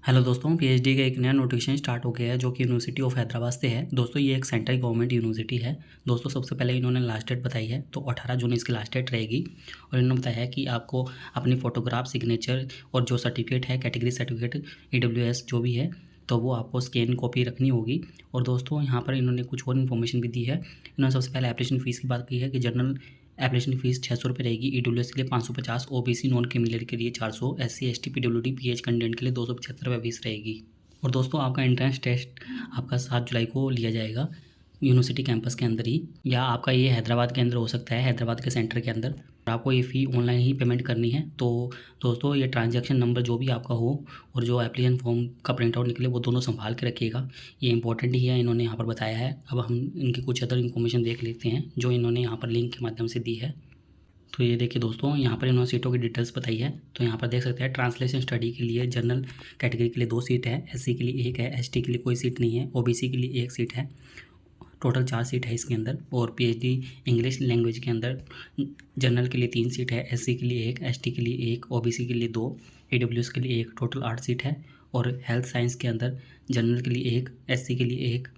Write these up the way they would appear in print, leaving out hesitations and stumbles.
Hello दोस्तों, PhD का एक नया नोटिफिकेशन स्टार्ट हो गया है जो कि यूनिवर्सिटी ऑफ हैदराबाद से है। दोस्तों ये एक सेंट्रल गवर्नमेंट यूनिवर्सिटी है। दोस्तों सबसे पहले इन्होंने लास्ट डेट बताई है, तो 18 जून इसकी लास्ट डेट रहेगी। और इन्होंने बताया है कि आपको अपनी फ़ोटोग्राफ, सिग्नेचर और जो सर्टिफिकेट है, कैटेगरी सर्टिफिकेट, ईडब्ल्यूएस जो भी है, तो वो आपको स्कैन कॉपी रखनी होगी। और दोस्तों यहाँ पर इन्होंने कुछ और इन्फॉर्मेशन भी दी है। इन्होंने सबसे पहले एप्लीकेशन फ़ीस की बात की है कि जनरल एप्लीकेशन फ़ीस 600 रुपये रहेगी, ईडब्ल्यूएस के लिए 550, ओबीसी नॉन क्रिमिनल के लिए 400, SC ST PWD pH candidate के लिए 275 रुपये फीस रहेगी। और दोस्तों आपका एंट्रेंस टेस्ट आपका 7 जुलाई को लिया जाएगा यूनिवर्सिटी कैंपस के अंदर ही, या आपका ये हैदराबाद के अंदर हो सकता है, हैदराबाद के सेंटर के अंदर। और आपको ये फ़ी ऑनलाइन ही पेमेंट करनी है। तो दोस्तों ये ट्रांजैक्शन नंबर जो भी आपका हो और जो एप्लीकेशन फॉर्म का प्रिंट आउट निकले वो दोनों संभाल के रखिएगा। ये इंपॉर्टेंट ही है, इन्होंने यहाँ पर बताया है। अब हम इनकी कुछ अदर इन्फॉर्मेशन देख लेते हैं जो इन्होंने यहाँ पर लिंक के माध्यम से दी है। तो ये देखिए दोस्तों, यहाँ पर इन्होंने सीटों की डिटेल्स बताई है। तो यहाँ पर देख सकते हैं ट्रांसलेशन स्टडी के लिए जनरल कैटेगरी के लिए 2 सीट है, एससी के लिए 1 है, एसटी के लिए कोई सीट नहीं है, ओबीसी के लिए 1 सीट है। टोटल 4 सीट है इसके अंदर। और पीएचडी इंग्लिश लैंग्वेज के अंदर जनरल के लिए 3 सीट है, एससी के लिए 1, एसटी के लिए 1, ओबीसी के लिए 2, ईडब्ल्यूएस के लिए 1, टोटल 8 सीट है। और हेल्थ साइंस के अंदर जनरल के लिए 1, एससी के लिए 1,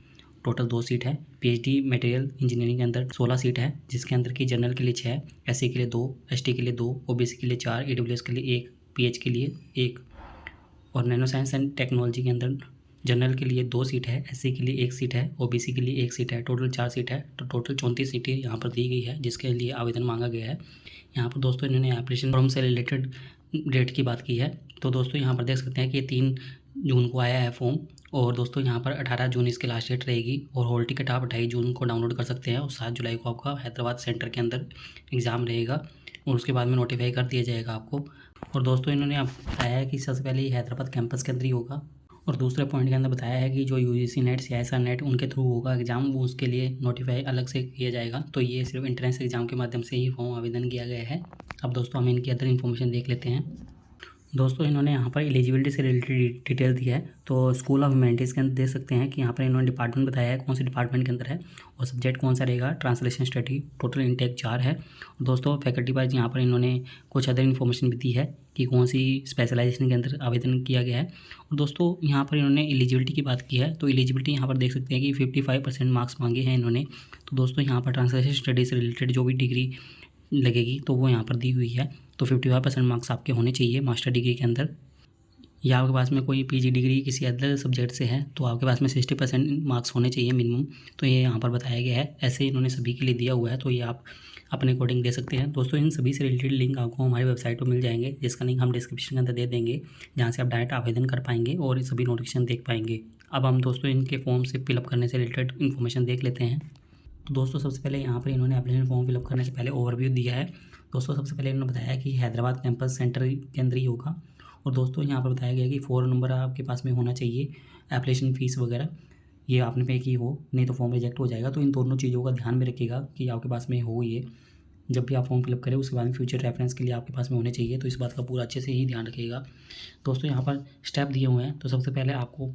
टोटल 2 सीट है। पीएचडी मटेरियल इंजीनियरिंग के अंदर 16 सीट है, जिसके अंदर की जनरल के लिए 6, एससी के लिए 2, एसटी के लिए 2, ओबीसी के लिए 4, ईडब्ल्यूएस के लिए 1, पीएच के लिए 1। और नैनो साइंस एंड टेक्नोलॉजी के अंदर जनरल के लिए 2 सीट है, एससी के लिए 1 सीट है, ओबीसी के लिए 1 सीट है, टोटल 4 सीट है। तो टोटल 34 सीटें यहाँ पर दी गई है जिसके लिए आवेदन मांगा गया है। यहाँ पर दोस्तों इन्होंने एप्लीकेशन फॉर्म से रिलेटेड डेट की बात की है। तो दोस्तों यहाँ पर देख सकते हैं कि 3 जून को आया है फॉर्म। और दोस्तों यहाँ पर 18 जून इसकी लास्ट डेट रहेगी। और हॉल टिकट आप 28 जून को डाउनलोड कर सकते हैं। और 7 जुलाई को आपका हैदराबाद सेंटर के अंदर एग्ज़ाम रहेगा और उसके बाद में नोटिफाई कर दिया जाएगा आपको। और दोस्तों इन्होंने आप बताया है कि सबसे पहले ये हैदराबाद कैंपस के अंदर ही होगा। और दूसरे पॉइंट के अंदर बताया है कि जो यूजीसी नेट, सीआईएसआर नेट उनके थ्रू होगा एग्ज़ाम, वो उसके लिए नोटिफाई अलग से किया जाएगा। तो ये सिर्फ एंट्रेंस एग्ज़ाम के माध्यम से ही फॉर्म आवेदन किया गया है। अब दोस्तों हम इनकी अदर इन्फॉर्मेशन देख लेते हैं। दोस्तों इन्होंने यहाँ पर एलिजिबिलिटी से रिलेटेड डिटेल दी है। तो स्कूल ऑफ ह्यूमैनिटीज़ के अंदर देख सकते हैं कि यहाँ पर इन्होंने डिपार्टमेंट बताया है कौन से डिपार्टमेंट के अंदर है और सब्जेक्ट कौन सा रहेगा, ट्रांसलेशन स्टडी। टोटल इंटेक 4 है। दोस्तों फैकल्टी वाइज यहाँ पर इन्होंने कुछ अदर इन्फॉर्मेशन भी दी है कि कौन सी स्पेशलाइजेशन के अंदर आवेदन किया गया है। और दोस्तों यहाँ पर इन्होंने एलिजिबिलिटी की बात की है। तो एलिजिबिलिटी यहाँ पर देख सकते हैं कि 55% मार्क्स मांगे हैं इन्होंने। तो दोस्तों यहाँ पर ट्रांसलेशन स्टडी से रिलेटेड जो भी डिग्री लगेगी तो वो यहाँ पर दी हुई है। तो 55% मार्क्स आपके होने चाहिए मास्टर डिग्री के अंदर। या आपके पास में कोई पीजी डिग्री किसी अदर सब्जेक्ट से है तो आपके पास में 60% मार्क्स होने चाहिए मिनिमम। तो ये यहाँ पर बताया गया है, ऐसे इन्होंने सभी के लिए दिया हुआ है। तो ये आप अपने अकॉर्डिंग दे सकते हैं। दोस्तों इन सभी से रिलेटेड लिंक आपको हमारी वेबसाइट पर मिल जाएंगे, जिसका लिंक हम डिस्क्रिप्शन के अंदर दे देंगे, जहाँ से आप डायरेक्ट आवेदन कर पाएंगे और सभी नोटिफिकेशन देख पाएंगे। अब हम दोस्तों इनके फॉर्म से फिलअप करने से रिलेटेड इन्फॉर्मेशन देख लेते हैं। तो दोस्तों सबसे पहले यहाँ पर इन्होंने एप्लीकेशन फॉर्म फिलअप करने से पहले ओवरव्यू दिया है। दोस्तों सबसे पहले इन्होंने बताया कि हैदराबाद कैंपस सेंटर के अंदर ही होगा। और दोस्तों यहाँ पर बताया गया कि 4 नंबर आपके पास में होना चाहिए, एप्लीकेशन फ़ीस वगैरह ये आपने पे की हो, नहीं तो फॉर्म रिजेक्ट हो जाएगा। तो इन दोनों चीज़ों का ध्यान में रखिएगा कि आपके पास में हो ये, जब भी आप फॉर्म फिलअप करें उसके बाद में फ्यूचर रेफरेंस के लिए आपके पास में होने चाहिए। तो इस बात का पूरा अच्छे से ही ध्यान रखिएगा। दोस्तों यहाँ पर स्टेप दिए हुए हैं। तो सबसे पहले आपको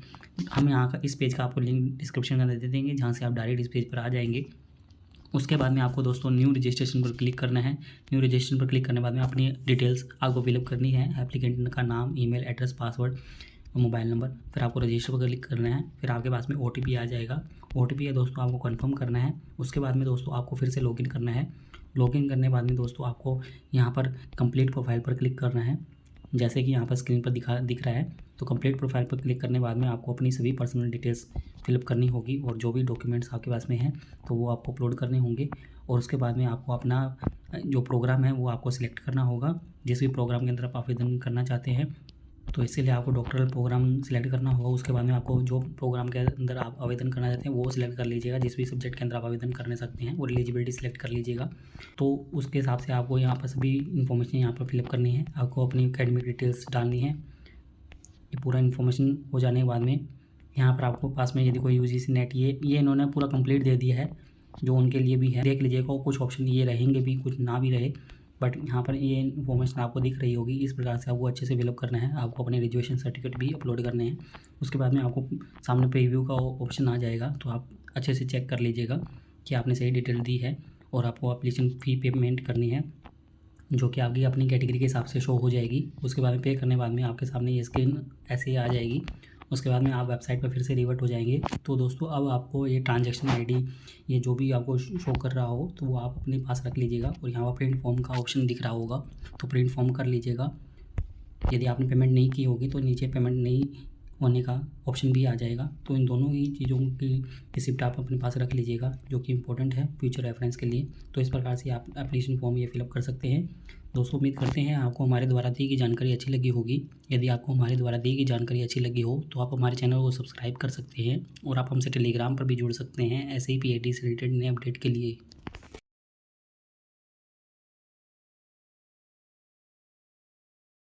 हम यहाँ का इस पेज का आपको लिंक डिस्क्रिप्शन के अंदर दे देंगे, जहाँ से आप डायरेक्ट इस पेज पर आ जाएंगे। उसके बाद में आपको दोस्तों न्यू रजिस्ट्रेशन पर क्लिक करना है। न्यू रजिस्ट्रेशन पर क्लिक करने के बाद में अपनी डिटेल्स आपको फिलअप करनी है, एप्लीकेंट का नाम, email address, password, mobile number. फिर आपको रजिस्टर पर क्लिक करना है। फिर आपके पास में ओटीपी आ जाएगा। ओटीपी है दोस्तों आपको कंफर्म करना है। उसके बाद में दोस्तों आपको फिर से लॉगिन करना है। लॉगिन करने के बाद में दोस्तों आपको यहाँ पर कंप्लीट प्रोफाइल पर क्लिक करना है, जैसे कि यहाँ पर स्क्रीन पर दिख रहा है। तो कंप्लीट प्रोफाइल पर क्लिक करने के बाद में आपको अपनी सभी पर्सनल डिटेल्स फिलअप करनी होगी और जो भी डॉक्यूमेंट्स आपके पास में हैं तो वो आपको अपलोड करने होंगे। और उसके बाद में आपको अपना जो प्रोग्राम है वो आपको सिलेक्ट करना होगा, जिस भी प्रोग्राम के अंदर आप आवेदन करना चाहते हैं। तो इसके लिए आपको डॉक्टरल प्रोग्राम सिलेक्ट करना होगा। उसके बाद में आपको जो प्रोग्राम के अंदर आप आवेदन करना चाहते हैं वो सिलेक्ट कर लीजिएगा, जिस भी सब्जेक्ट के अंदर आप आवेदन करने सकते हैं, और एलिजिबिलिटी सिलेक्ट कर लीजिएगा। तो उसके हिसाब से आपको यहाँ पर सभी इन्फॉर्मेशन यहाँ पर फिलअप करनी है। आपको अपनी एकेडमिक डिटेल्स डालनी है। ये पूरा इन्फॉर्मेशन हो जाने के बाद में यहाँ पर आपको पास में यदि कोई यूजीसी नेट ये इन्होंने पूरा कंप्लीट दे दिया है, जो उनके लिए भी है, देख लीजिएगा। और कुछ ऑप्शन ये रहेंगे भी, कुछ ना भी रहे, बट यहाँ पर ये इन्फॉर्मेशन आपको दिख रही होगी। इस प्रकार से आपको अच्छे से फिलअप करना है। आपको अपने ग्रेजुएशन सर्टिफिकेट भी अपलोड करने हैं। उसके बाद में आपको सामने प्रीव्यू का ऑप्शन आ जाएगा, तो आप अच्छे से चेक कर लीजिएगा कि आपने सही डिटेल दी है और आपको एप्लीकेशन फ़ी पेमेंट करनी है। जो कि आपकी अपनी कैटेगरी के हिसाब से शो हो जाएगी। उसके बाद में पे करने के बाद में आपके सामने ये स्क्रीन ऐसे ही आ जाएगी। उसके बाद में आप वेबसाइट पर फिर से रिवर्ट हो जाएंगे। तो दोस्तों अब आपको ये ट्रांजैक्शन आईडी ये जो भी आपको शो कर रहा हो तो वो आप अपने पास रख लीजिएगा। और यहाँ पर प्रिंट फॉर्म का ऑप्शन दिख रहा होगा तो प्रिंट फॉर्म कर लीजिएगा। यदि आपने पेमेंट नहीं की होगी तो नीचे पेमेंट नहीं होने का ऑप्शन भी आ जाएगा। तो इन दोनों ही चीज़ों की रिसिप्ट आप अपने पास रख लीजिएगा, जो कि इंपॉर्टेंट है फ्यूचर रेफरेंस के लिए। तो इस प्रकार से आप एप्लीकेशन फॉर्म ये फिलअप कर सकते हैं। दोस्तों उम्मीद करते हैं आपको हमारे द्वारा दी गई जानकारी अच्छी लगी होगी। यदि आपको हमारे द्वारा दी गई जानकारी अच्छी लगी हो तो आप हमारे चैनल को सब्सक्राइब कर सकते हैं और आप हमसे टेलीग्राम पर भी जुड़ सकते हैं ऐसे ही PhD से रिलेटेड नए अपडेट के लिए।